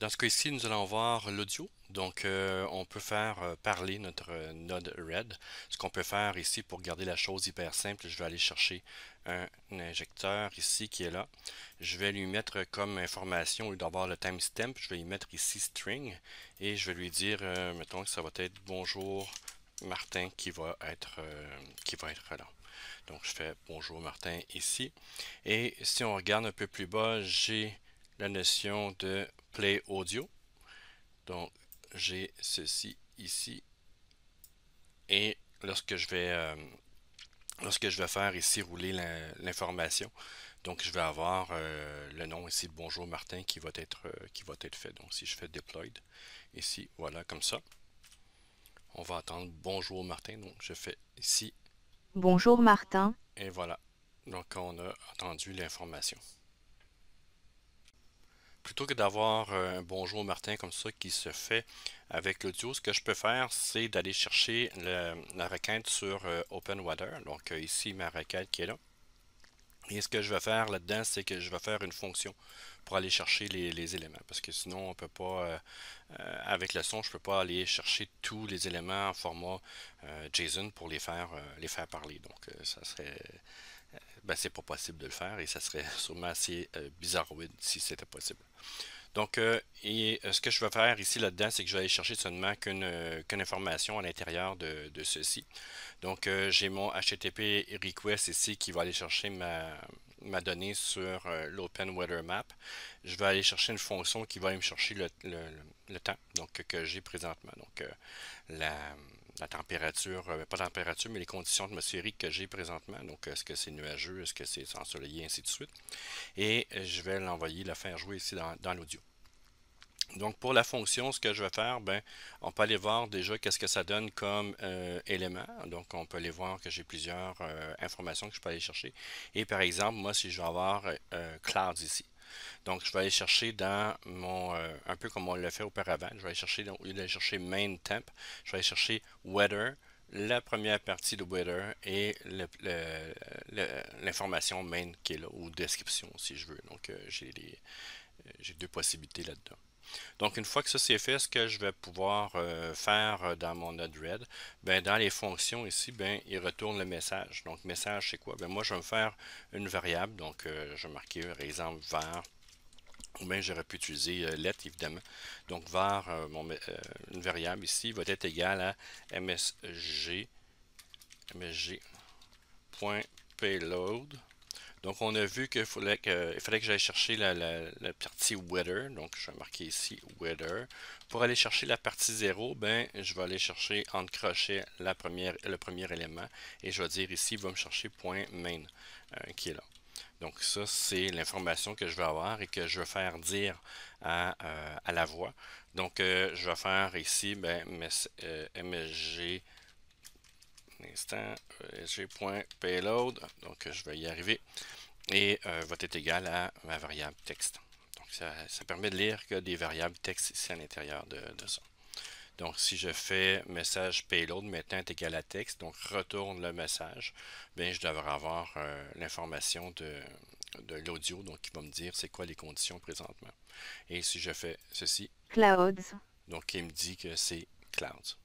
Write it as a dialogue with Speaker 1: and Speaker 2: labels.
Speaker 1: Dans ce cas-ci, nous allons voir l'audio. Donc, on peut faire parler notre node RED. Ce qu'on peut faire ici pour garder la chose hyper simple, je vais aller chercher un injecteur ici qui est là. Je vais lui mettre comme information, au lieu d'avoir le timestamp, je vais lui mettre ici string et je vais lui dire, mettons que ça va être bonjour Martin qui va être là. Donc, je fais bonjour Martin ici. Et si on regarde un peu plus bas, j'ai la notion de play audio. Donc, j'ai ceci ici. Et lorsque je vais faire ici rouler l'information, donc je vais avoir le nom ici de bonjour Martin qui va être fait. Donc, si je fais deployed ici, voilà, comme ça, on va attendre bonjour Martin. Donc, je fais ici
Speaker 2: Bonjour Martin.
Speaker 1: et voilà. Donc, on a entendu l'information. Plutôt que d'avoir un bonjour Martin comme ça qui se fait avec l'audio, ce que je peux faire, c'est d'aller chercher la requête sur OpenWeather. Donc ici, ma requête qui est là. Et ce que je vais faire là-dedans, c'est que je vais faire une fonction pour aller chercher les éléments. Parce que sinon, on peut pas, avec le son, je peux pas aller chercher tous les éléments en format JSON pour les faire parler. Donc, ça serait, ben, c'est pas possible de le faire et ça serait sûrement assez bizarroïde si c'était possible. Donc, ce que je vais faire ici là-dedans, c'est que je vais aller chercher seulement qu'une information à l'intérieur de ceci. Donc, j'ai mon HTTP request ici qui va aller chercher ma donnée sur l'Open Weather Map. Je vais aller chercher une fonction qui va aller me chercher le temps donc, que j'ai présentement. Donc, la, la température, pas température, mais les conditions atmosphériques que j'ai présentement. Donc, est-ce que c'est nuageux, est-ce que c'est ensoleillé, ainsi de suite. Et je vais l'envoyer, la faire jouer ici dans l'audio. Donc pour la fonction, ce que je vais faire, ben, on peut aller voir déjà qu'est-ce que ça donne comme élément. Donc on peut aller voir que j'ai plusieurs informations que je peux aller chercher. Et par exemple, moi si je vais avoir clouds ici. Donc je vais aller chercher dans mon, un peu comme on l'a fait auparavant, je vais aller chercher, au lieu d'aller chercher main temp, je vais aller chercher weather, la première partie de weather et l'information main qui est là, ou description si je veux. Donc j'ai deux possibilités là-dedans. Donc, une fois que ça c'est fait, ce que je vais pouvoir faire dans mon Node-RED, ben, dans les fonctions ici, ben, il retourne le message. Donc, message, c'est quoi? Ben, moi, je vais me faire une variable. Donc, je vais marquer, par exemple, var, ou bien j'aurais pu utiliser let, évidemment. Donc, var, une variable ici, va être égale à msg.payload. Donc, on a vu il fallait que j'aille chercher la partie weather. Donc, je vais marquer ici weather. Pour aller chercher la partie 0, ben, je vais aller chercher entre crochets le premier élément. Et je vais dire ici, il va me chercher .main qui est là. Donc, ça, c'est l'information que je vais avoir et que je vais faire dire à la voix. Donc, je vais faire ici ben, msg instant msg.payload. Donc, je vais y arriver et va être égal à ma variable texte. Donc ça permet de lire que des variables texte ici à l'intérieur de ça. Donc si je fais message payload maintenant est égal à texte, donc retourne le message, bien je devrais avoir l'information de l'audio, donc il va me dire c'est quoi les conditions présentement. Et si je fais ceci,
Speaker 2: Clouds.
Speaker 1: donc il me dit que c'est clouds.